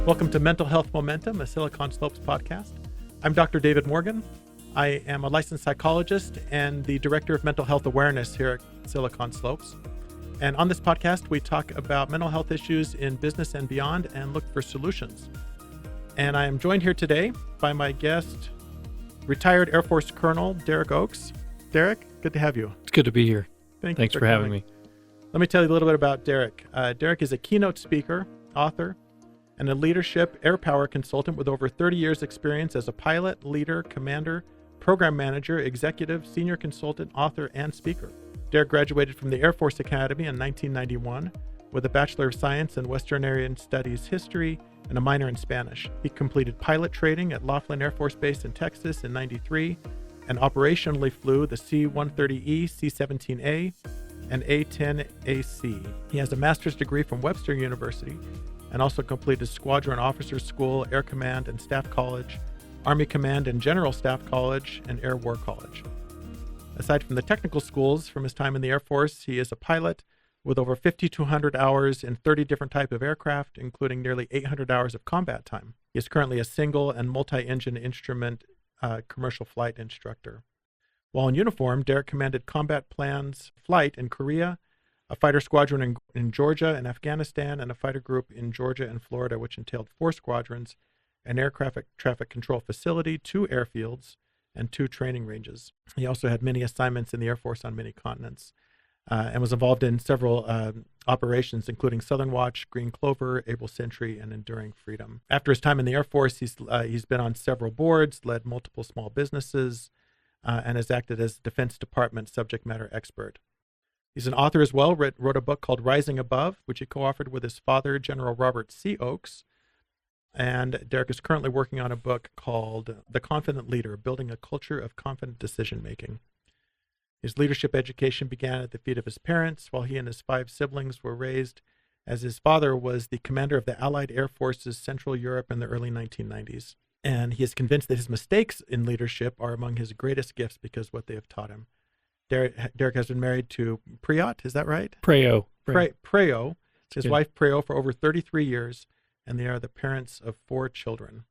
Welcome to Mental Health Momentum, a Silicon Slopes podcast. I'm Dr. David Morgan. I am a licensed psychologist and the Director of Mental Health Awareness here at Silicon Slopes. And on this podcast, we talk about mental health issues in business and beyond and look for solutions. And I am joined here today by my guest, retired Air Force Colonel Derek Oakes. Derek, good to have you. It's good to be here. Thanks for having me. Let me tell you a little bit about Derek. Derek is a keynote speaker, author, and a leadership air power consultant with over 30 years experience as a pilot, leader, commander, program manager, executive, senior consultant, author, and speaker. Derek graduated from the Air Force Academy in 1991 with a Bachelor of Science in Western Area Studies History and a minor in Spanish. He completed pilot training at Laughlin Air Force Base in Texas in 93 and operationally flew the C-130E, C-17A, and A-10AC. He has a master's degree from Webster University and also completed Squadron Officers School, Air Command and Staff College, Army Command and General Staff College, and Air War College. Aside from the technical schools from his time in the Air Force, he is a pilot with over 5,200 hours in 30 different types of aircraft, including nearly 800 hours of combat time. He is currently a single and multi-engine instrument commercial flight instructor. While in uniform, Derek commanded combat plans flight in Korea, a fighter squadron in Georgia and Afghanistan, and a fighter group in Georgia and Florida, which entailed 4 squadrons, an air traffic control facility, 2 airfields, and 2 training ranges. He also had many assignments in the Air Force on many continents and was involved in several operations, including Southern Watch, Green Clover, Able Sentry, and Enduring Freedom. After his time in the Air Force, he's been on several boards, led multiple small businesses, and has acted as Defense Department subject matter expert. He's an author as well, wrote a book called Rising Above, which he co-authored with his father, General Robert C. Oakes. And Derek is currently working on a book called The Confident Leader, Building a Culture of Confident Decision-Making. His leadership education began at the feet of his parents, while he and his 5 siblings were raised, as his father was the commander of the Allied Air Forces Central Europe in the early 1990s. And he is convinced that his mistakes in leadership are among his greatest gifts because of what they have taught him. Derek has been married to Priyat, is that right? Preo. His wife Preo, for over 33 years, and they are the parents of 4 children.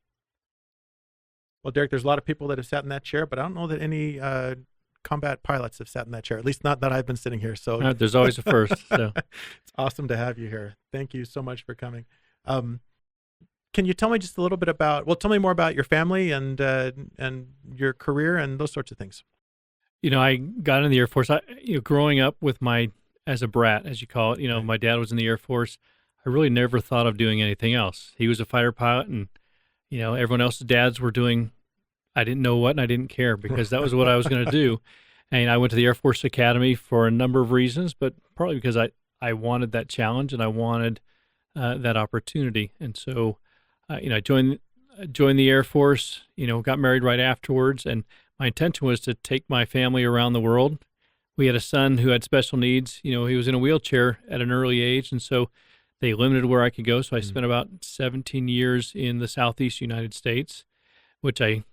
Well, Derek, there's a lot of people that have sat in that chair, but I don't know that any combat pilots have sat in that chair, at least not that I've been sitting here. So there's always a first. So. It's awesome to have you here. Thank you so much for coming. Can you tell me just a little bit tell me more about your family and your career and those sorts of things? I got in the Air Force. Growing up with as a brat, as you call it, my dad was in the Air Force. I really never thought of doing anything else. He was a fighter pilot, and, everyone else's dads were doing, I didn't know what, and I didn't care because that was what I was going to do. And I went to the Air Force Academy for a number of reasons, but partly because I wanted that challenge and I wanted that opportunity. And so, I joined the Air Force, got married right afterwards, and my intention was to take my family around the world. We had a son who had special needs. He was in a wheelchair at an early age, and so they limited where I could go. So I spent about 17 years in the Southeast United States, which I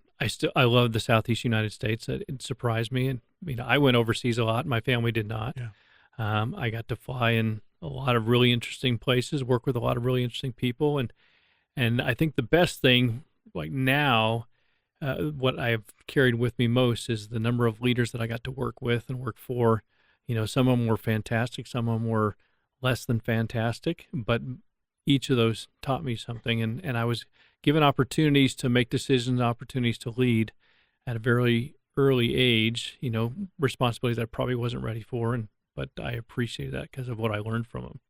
love the Southeast United States. It surprised me. And I went overseas a lot. My family did not. Yeah. I got to fly in a lot of really interesting places, work with a lot of really interesting people, and I think the best thing, like now, what I've carried with me most is the number of leaders that I got to work with and work for. Some of them were fantastic, some of them were less than fantastic, but each of those taught me something. And I was given opportunities to make decisions, opportunities to lead at a very early age, responsibilities that I probably wasn't ready for. But I appreciate that because of what I learned from them.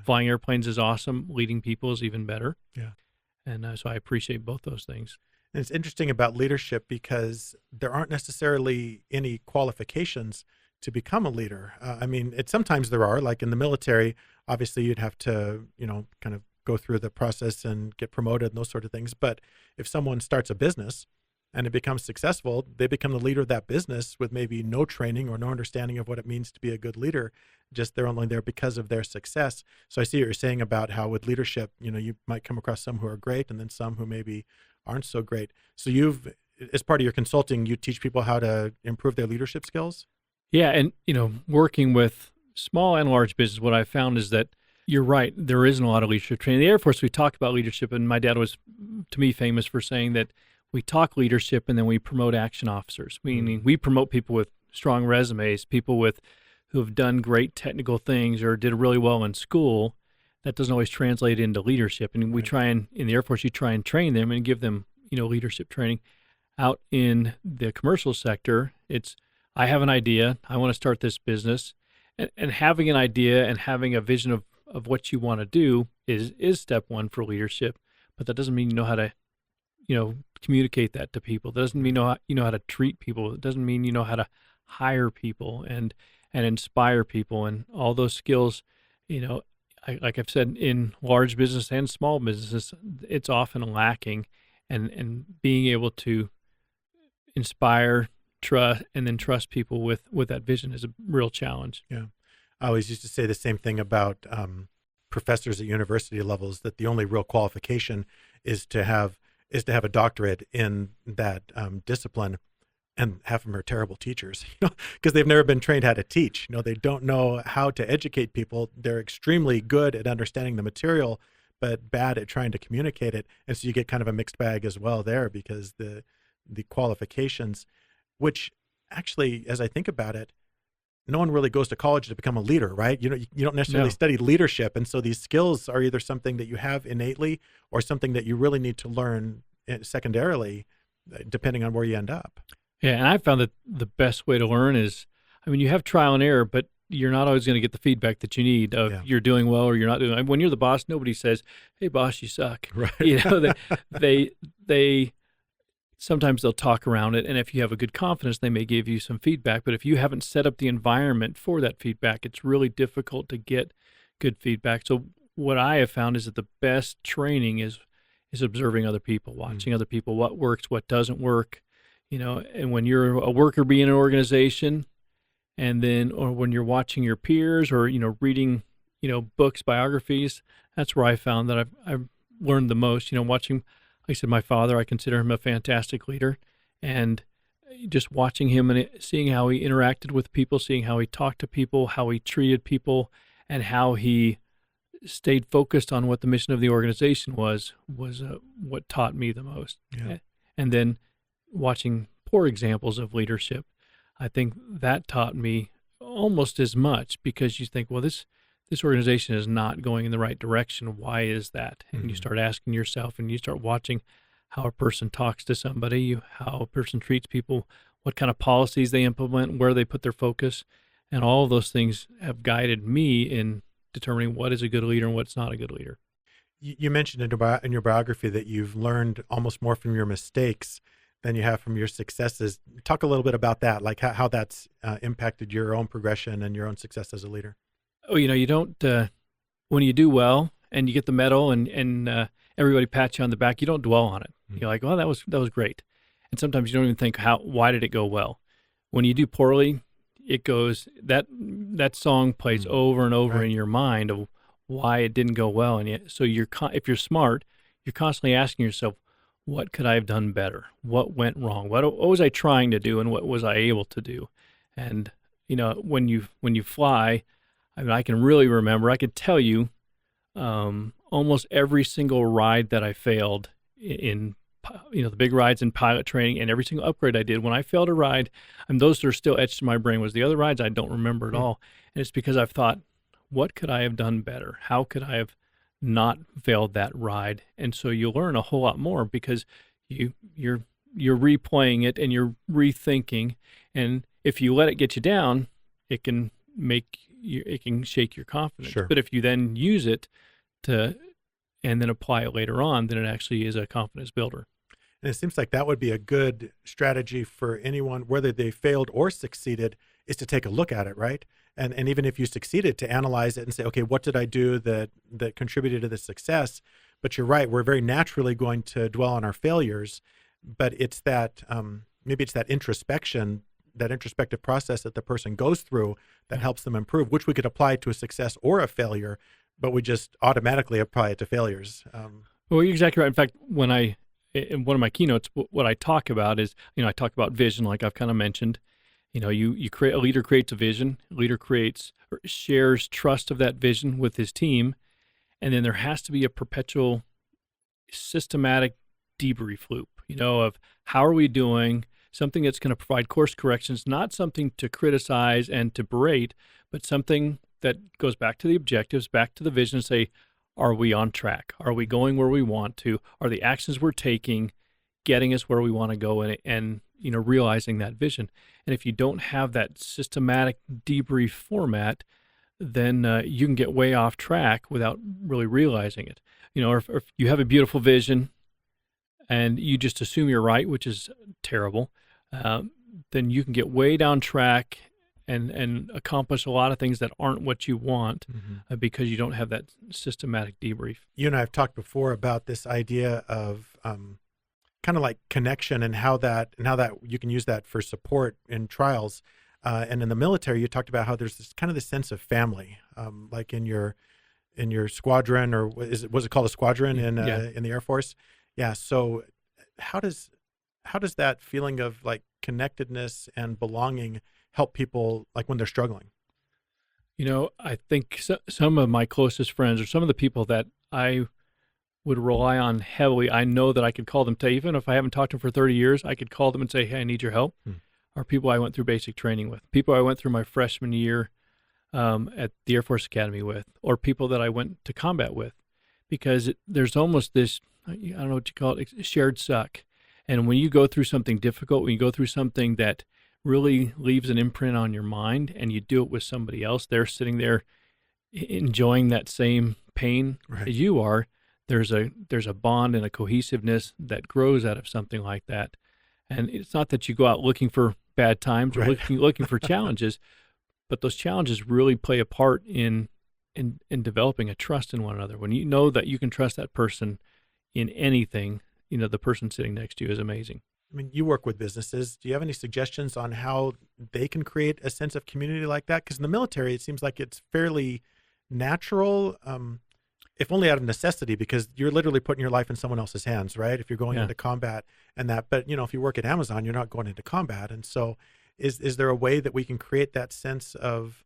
Flying airplanes is awesome. Leading people is even better. Yeah. And so I appreciate both those things. And it's interesting about leadership because there aren't necessarily any qualifications to become a leader. Sometimes there are, like in the military, obviously you'd have to, kind of go through the process and get promoted and those sort of things. But if someone starts a business and it becomes successful, they become the leader of that business with maybe no training or no understanding of what it means to be a good leader. Just they're only there because of their success. So I see what you're saying about how with leadership, you might come across some who are great and then some who maybe aren't so great. So as part of your consulting, you teach people how to improve their leadership skills? Yeah. And, working with small and large business, what I found is that You're right. There isn't a lot of leadership training. In the Air Force, we talk about leadership, and my dad was, to me, famous for saying that we talk leadership and then we promote action officers, meaning we promote people with strong resumes, people who have done great technical things or did really well in school. That doesn't always translate into leadership. And we try and, in the Air Force, you try and train them and give them, leadership training. Out in the commercial sector, it's, I have an idea, I want to start this business. And having an idea and having a vision of what you want to do is step one for leadership. But that doesn't mean you know how to, communicate that to people. That doesn't mean you know how to treat people. It doesn't mean you know how to hire people and inspire people, and all those skills, like I've said, in large business and small businesses, it's often lacking, and being able to inspire, trust, and then trust people with that vision is a real challenge. Yeah. I always used to say the same thing about professors at university levels, that the only real qualification is to have a doctorate in that discipline, and half of them are terrible teachers, because they've never been trained how to teach. They don't know how to educate people. They're extremely good at understanding the material, but bad at trying to communicate it. And so you get kind of a mixed bag as well there, because the qualifications, which actually, as I think about it, no one really goes to college to become a leader, right? You don't necessarily study leadership. And so these skills are either something that you have innately or something that you really need to learn secondarily, depending on where you end up. Yeah, and I found that the best way to learn is, you have trial and error, but you're not always going to get the feedback that you need of you're doing well or you're not doing. When you're the boss, nobody says, "Hey, boss, you suck." Right. They sometimes they'll talk around it, and if you have a good confidence, they may give you some feedback. But if you haven't set up the environment for that feedback, it's really difficult to get good feedback. So what I have found is that the best training is observing other people, watching other people, what works, what doesn't work. And when you're a worker bee in an organization, or when you're watching your peers or, reading, books, biographies, that's where I found that I've learned the most, watching, like I said, my father, I consider him a fantastic leader, and just watching him and seeing how he interacted with people, seeing how he talked to people, how he treated people, and how he stayed focused on what the mission of the organization was what taught me the most. Yeah. And then watching poor examples of leadership, I think that taught me almost as much, because you think, well, this organization is not going in the right direction. Why is that? And you start asking yourself, and you start watching how a person talks to somebody, how a person treats people, what kind of policies they implement, where they put their focus. And all of those things have guided me in determining what is a good leader and what's not a good leader. You mentioned in your biography that you've learned almost more from your mistakes than you have from your successes. Talk a little bit about that, like how that's impacted your own progression and your own success as a leader. Oh, you don't, when you do well and you get the medal and everybody pats you on the back, you don't dwell on it. You're like, well, that was great. And sometimes you don't even think, why did it go well? When you do poorly, it goes, that song plays over and over in your mind of why it didn't go well. And so if you're smart, you're constantly asking yourself, what could I have done better? What went wrong? What was I trying to do, and what was I able to do? And when you fly, I can really remember. I could tell you almost every single ride that I failed in, the big rides in pilot training, and every single upgrade I did. When I failed a ride, and those that are still etched in my brain, was the other rides I don't remember at all. And it's because I've thought, what could I have done better? How could I have not failed that ride? And so you learn a whole lot more, because you're replaying it and you're rethinking. And if you let it get you down, it can shake your confidence. Sure. But if you then use it and then apply it later on, then it actually is a confidence builder. And it seems like that would be a good strategy for anyone, whether they failed or succeeded, is to take a look at it, right? And even if you succeeded, to analyze it and say, okay, what did I do that contributed to the success? But you're right, we're very naturally going to dwell on our failures, but it's that, maybe it's that introspection, that introspective process that the person goes through that helps them improve, which we could apply to a success or a failure, but we just automatically apply it to failures. Well, you're exactly right. In fact, in one of my keynotes, what I talk about is, I talk about vision, like I've kind of mentioned, You create, a leader creates a vision, a leader creates or shares trust of that vision with his team, and then there has to be a perpetual systematic debrief loop, of how are we doing, something that's going to provide course corrections, not something to criticize and to berate, but something that goes back to the objectives, back to the vision, and say, are we on track? Are we going where we want to? Are the actions we're taking getting us where we want to go, and realizing that vision? And if you don't have that systematic debrief format, then you can get way off track without really realizing it. Or if you have a beautiful vision and you just assume you're right, which is terrible, then you can get way down track and accomplish a lot of things that aren't what you want, because you don't have that systematic debrief. You and I have talked before about this idea of kind of like connection, and how that you can use that for support in trials. And in the military, you talked about how there's this kind of this sense of family, like in your squadron, or was it called a squadron in the Air Force? Yeah. So how does that feeling of like connectedness and belonging help people like when they're struggling? I think some of my closest friends, or some of the people that I would rely on heavily, I know that I could call them to, even if I haven't talked to them for 30 years, I could call them and say, hey, I need your help. Are people I went through basic training with, people I went through my freshman year at the Air Force Academy with, or people that I went to combat with, because there's almost this, I don't know what you call it, shared suck. And when you go through something difficult, when you go through something that really leaves an imprint on your mind, and you do it with somebody else, they're sitting there enjoying that same pain as you are, there's a bond and a cohesiveness that grows out of something like that. And it's not that you go out looking for bad times or looking for challenges, but those challenges really play a part in developing a trust in one another. When you know that you can trust that person in anything, the person sitting next to you is amazing. I mean, you work with businesses. Do you have any suggestions on how they can create a sense of community like that? Because in the military, it seems like it's fairly natural, if only out of necessity, because you're literally putting your life in someone else's hands, right? If you're going into combat and that, but if you work at Amazon, you're not going into combat. And so is there a way that we can create that sense of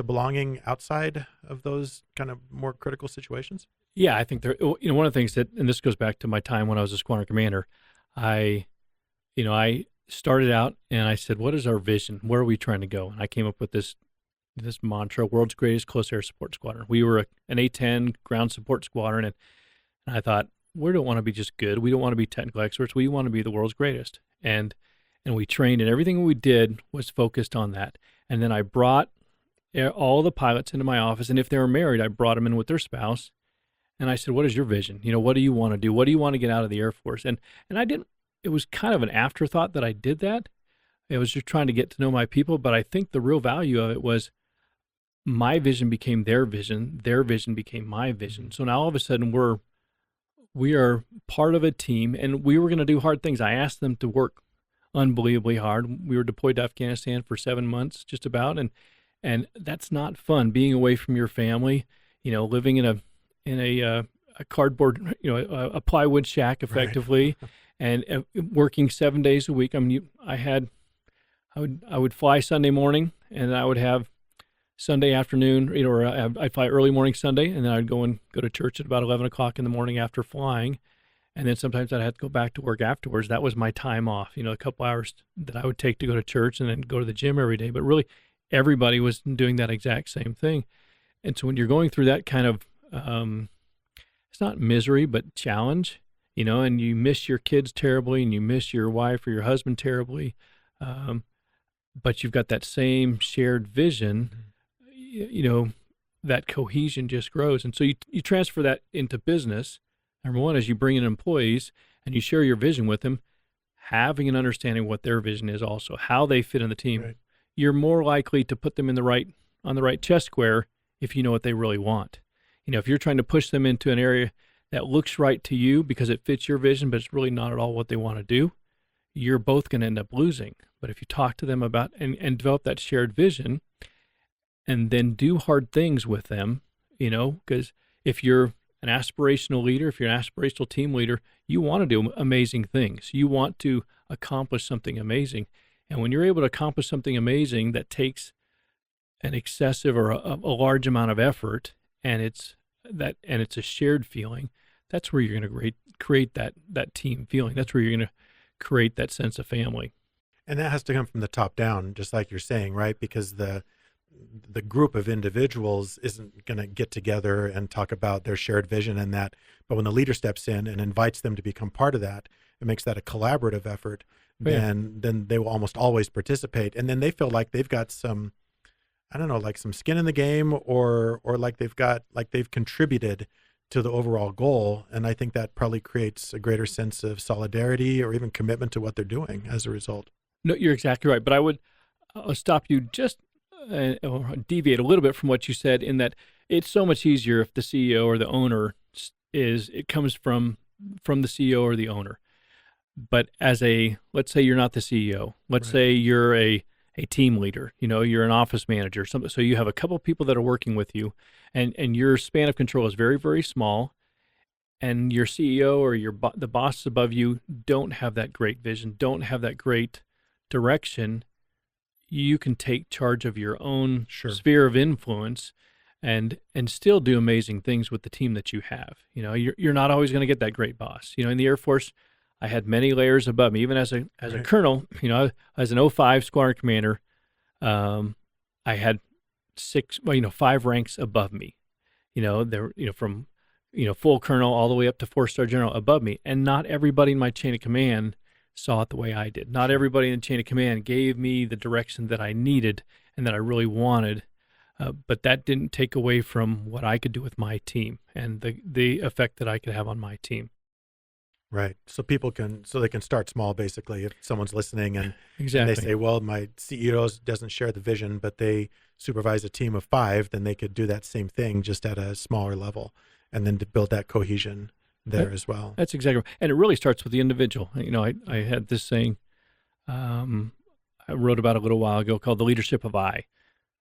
belonging outside of those kind of more critical situations? Yeah, I think one of the things that, and this goes back to my time when I was a squadron commander, I started out and I said, what is our vision? Where are we trying to go? And I came up with this mantra, world's greatest close air support squadron. We were an A-10 ground support squadron, and I thought, we don't want to be just good. We don't want to be technical experts. We want to be the world's greatest. And we trained, and everything we did was focused on that. And then I brought all the pilots into my office, and if they were married, I brought them in with their spouse. And I said, what is your vision? What do you want to do? What do you want to get out of the Air Force? And I didn't, it was kind of an afterthought that I did that. It was just trying to get to know my people. But I think the real value of it was my vision became their vision became my vision. So now all of a sudden we are part of a team, and we were going to do hard things. I asked them to work unbelievably hard. We were deployed to Afghanistan for 7 months, just about. And that's not fun, being away from your family, living in a cardboard, a plywood shack effectively, and working 7 days a week. I mean, I would fly Sunday morning, and I would have Sunday afternoon, or I'd fly early morning Sunday, and then I'd go to church at about 11 o'clock in the morning after flying. And then sometimes I'd have to go back to work afterwards. That was my time off, a couple hours that I would take to go to church and then go to the gym every day. But really, everybody was doing that exact same thing. And so when you're going through that kind of, it's not misery, but challenge, and you miss your kids terribly, and you miss your wife or your husband terribly, but you've got that same shared vision, that cohesion just grows. And so you transfer that into business. Number one is you bring in employees and you share your vision with them, having an understanding what their vision is also, how they fit in the team. Right. You're more likely to put them on the right chess square if you know what they really want. If you're trying to push them into an area that looks right to you because it fits your vision, but it's really not at all what they want to do, you're both going to end up losing. But if you talk to them about and develop that shared vision and then do hard things with them, because if you're an aspirational leader, if you're an aspirational team leader, you want to do amazing things. You want to accomplish something amazing. And when you're able to accomplish something amazing that takes an excessive or a large amount of effort, and it's a shared feeling, that's where you're going to create that team feeling. That's where you're going to create that sense of family. And that has to come from the top down, just like you're saying, right? Because the group of individuals isn't going to get together and talk about their shared vision and that. But when the leader steps in and invites them to become part of that, it makes that a collaborative effort. Then they will almost always participate. And then they feel like they've got some, I don't know, like some skin in the game, or like they've contributed to the overall goal. And I think that probably creates a greater sense of solidarity or even commitment to what they're doing as a result. No, you're exactly right. But I'll stop you just or deviate a little bit from what you said, in that it's so much easier if the CEO or the owner it comes from the CEO or the owner. But let's say you're not the CEO. Let's say you're a team leader. You're an office manager, something. So you have a couple of people that are working with you, and your span of control is very, very small. And your CEO or the boss above you don't have that great vision, don't have that great direction. You can take charge of your own sphere of influence and still do amazing things with the team that you have. You're not always going to get that great boss. In the Air Force, I had many layers above me. Even as a colonel, as an 05 squadron commander, I had 5 ranks above me. From full colonel all the way up to 4-star general above me, and not everybody in my chain of command saw it the way I did. Not everybody in the chain of command gave me the direction that I needed and that I really wanted. But that didn't take away from what I could do with my team and the effect that I could have on my team. Right. So they can start small, basically. If someone's listening and they say, well, my CEO doesn't share the vision, but they supervise a team of 5, then they could do that same thing just at a smaller level, and then to build that cohesion there as well. That's exactly right. And it really starts with the individual. I had this saying I wrote about a little while ago called the leadership of I.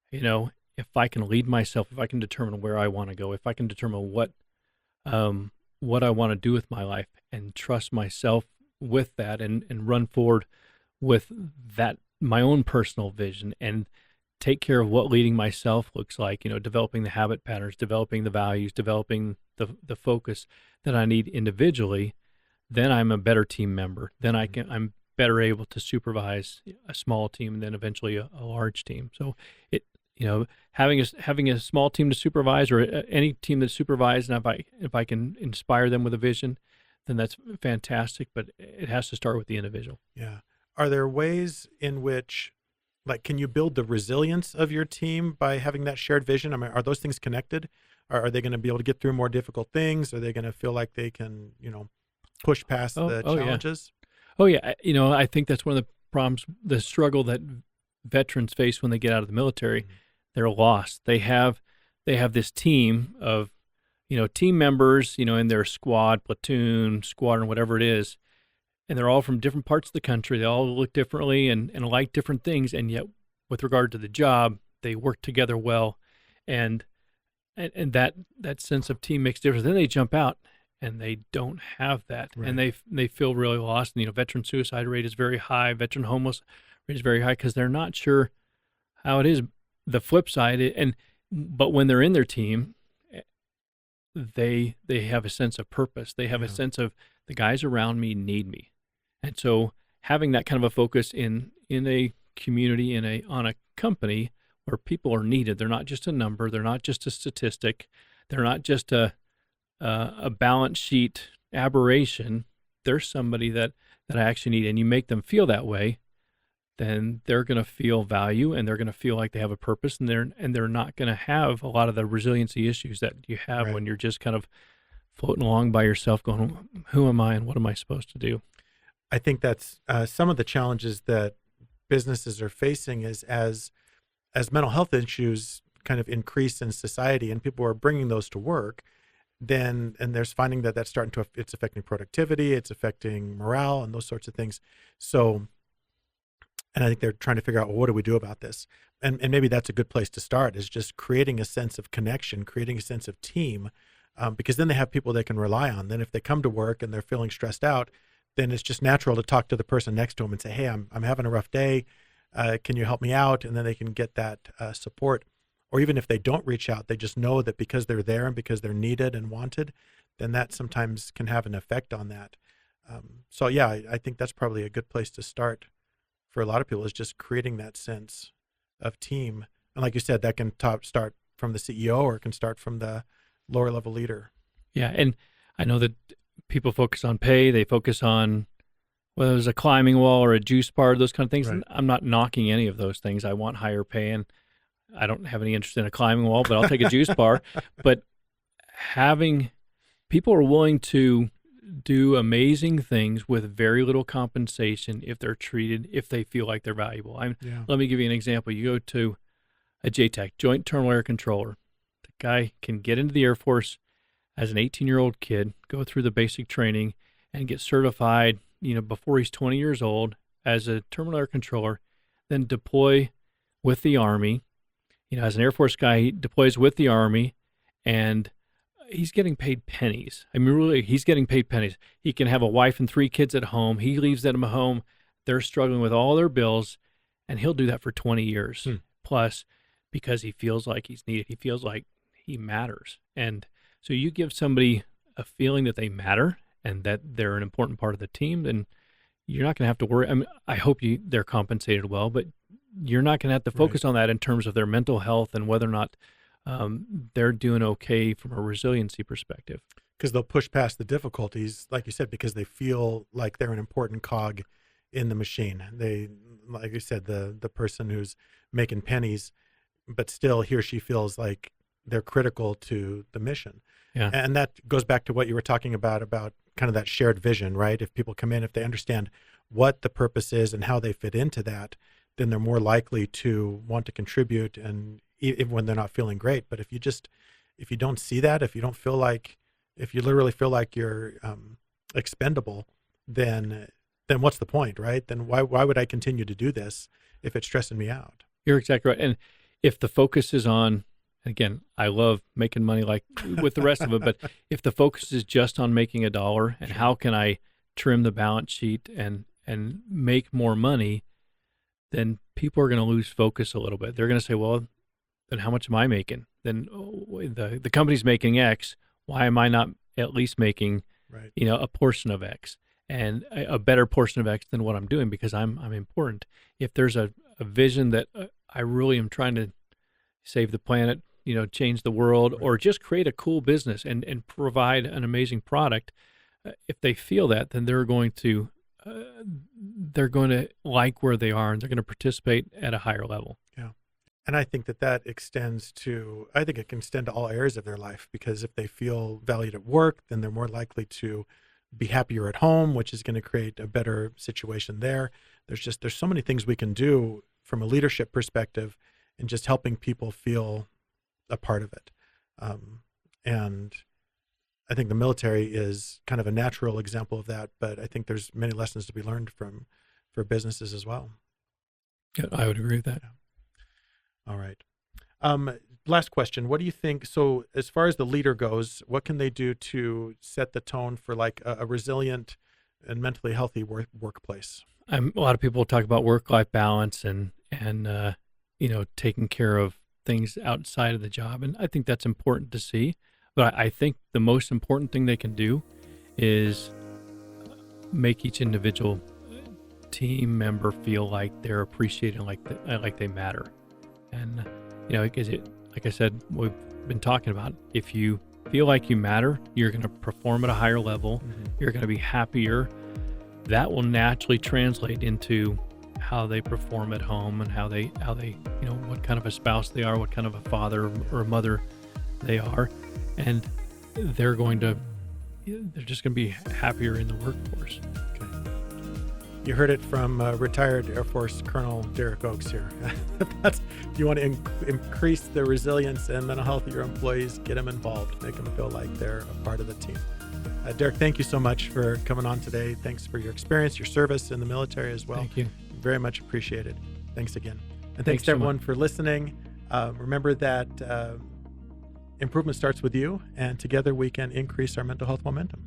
If I can lead myself, if I can determine where I want to go, if I can determine what I want to do with my life, and trust myself with that, and run forward with that, my own personal vision, and take care of what leading myself looks like, developing the habit patterns, developing the values, developing the focus that I need individually, then I'm a better team member. Then I'm better able to supervise a small team, and then eventually a large team. So having a small team to supervise, or any team that's supervised, and if I can inspire them with a vision, then that's fantastic. But it has to start with the individual. Yeah. Are there ways in which, can you build the resilience of your team by having that shared vision? I mean, are those things connected? Are they going to be able to get through more difficult things? Are they going to feel like they can, push past the challenges? Yeah. I think that's one of the problems, the struggle that veterans face when they get out of the military. Mm-hmm. They're lost. They have this team of, team members, in their squad, platoon, squadron, whatever it is, and they're all from different parts of the country. They all look differently and like different things, and yet with regard to the job, they work together well, and that sense of team makes a difference. Then they jump out and they don't have that, and they feel really lost. And veteran suicide rate is very high, veteran homeless rate is very high, because they're not sure how it is. The flip side, but when they're in their team, they have a sense of purpose. They have a sense of, the guys around me need me. And so having that kind of a focus in a community, on a company where people are needed, they're not just a number, they're not just a statistic, they're not just a balance sheet aberration. They're somebody that I actually need, and you make them feel that way, then they're going to feel value, and they're going to feel like they have a purpose, and they're not going to have a lot of the resiliency issues that you have when you're just kind of floating along by yourself going, who am I and what am I supposed to do? I think that's some of the challenges that businesses are facing is as mental health issues kind of increase in society and people are bringing those to work, and there's finding that that's starting it's affecting productivity, it's affecting morale and those sorts of things. So, and I think they're trying to figure out, well, what do we do about this? And maybe that's a good place to start, is just creating a sense of connection, creating a sense of team, because then they have people they can rely on. Then if they come to work and they're feeling stressed out, then it's just natural to talk to the person next to them and say, hey, I'm having a rough day. Can you help me out? And then they can get that support. Or even if they don't reach out, they just know that because they're there and because they're needed and wanted, then that sometimes can have an effect on that. So yeah, I think that's probably a good place to start for a lot of people, is just creating that sense of team. And like you said, that can start from the CEO or it can start from the lower level leader. Yeah. And I know that people focus on pay. They focus on whether it's a climbing wall or a juice bar, those kind of things. Right. I'm not knocking any of those things. I want higher pay, and I don't have any interest in a climbing wall, but I'll take a juice bar. But having people are willing to do amazing things with very little compensation if they're treated, if they feel like they're valuable. Let me give you an example. You go to a JTAC, Joint Terminal Air Controller. The guy can get into the Air Force as an 18-year-old kid, go through the basic training, and get certified, before he's 20 years old as a terminal air controller, then deploy with the Army. As an Air Force guy, he deploys with the Army, and he's getting paid pennies. I mean, really, he's getting paid pennies. He can have a wife and 3 kids at home. He leaves them at home. They're struggling with all their bills, and he'll do that for 20 years plus, because he feels like he's needed. He feels like he matters. And so you give somebody a feeling that they matter and that they're an important part of the team, then you're not going to have to worry. I mean, I hope they're compensated well, but you're not going to have to focus on that in terms of their mental health and whether or not they're doing okay from a resiliency perspective. Because they'll push past the difficulties, like you said, because they feel like they're an important cog in the machine. They, like you said, the person who's making pennies, but still he or she feels like they're critical to the mission. Yeah. And that goes back to what you were talking about kind of that shared vision, right? If people come in, if they understand what the purpose is and how they fit into that, then they're more likely to want to contribute, and even when they're not feeling great. But if you don't see that, if you literally feel like you're expendable, then what's the point, right? Then why would I continue to do this if it's stressing me out? You're exactly right. And if the focus is on, again, I love making money like with the rest of it, but if the focus is just on making a dollar and how can I trim the balance sheet and make more money, then people are going to lose focus a little bit. They're going to say, well, then how much am I making? Then the company's making X. Why am I not at least making, a portion of X, and a better portion of X than what I'm doing, because I'm important. If there's a vision that I really am trying to save the planet, change the world, or just create a cool business and provide an amazing product, if they feel that, then they're going to like where they are, and they're going to participate at a higher level. Yeah. And I think that extends to, I think it can extend to all areas of their life, because if they feel valued at work, then they're more likely to be happier at home, which is going to create a better situation there. There's so many things we can do from a leadership perspective and just helping people feel a part of it. And I think the military is kind of a natural example of that, but I think there's many lessons to be learned for businesses as well. Yeah, I would agree with that. Yeah. All right. Last question. What do you think? So as far as the leader goes, what can they do to set the tone for like a resilient and mentally healthy workplace? A lot of people talk about work-life balance and taking care of things outside of the job. And I think that's important to see. But I think the most important thing they can do is make each individual team member feel like they're appreciated, like they matter. And, because like I said, we've been talking about, if you feel like you matter, you're going to perform at a higher level. Mm-hmm. You're going to be happier. That will naturally translate into how they perform at home and how they, what kind of a spouse they are, what kind of a father or a mother they are. And they're just going to be happier in the workforce. Okay. You heard it from retired Air Force Colonel Derek Oakes here. If you want to increase the resilience and mental health of your employees, get them involved, make them feel like they're a part of the team. Derek, thank you so much for coming on today. Thanks for your experience, your service in the military as well. Thank you. Very much appreciated. Thanks again. And thanks to everyone for listening. Remember that improvement starts with you, and together we can increase our mental health momentum.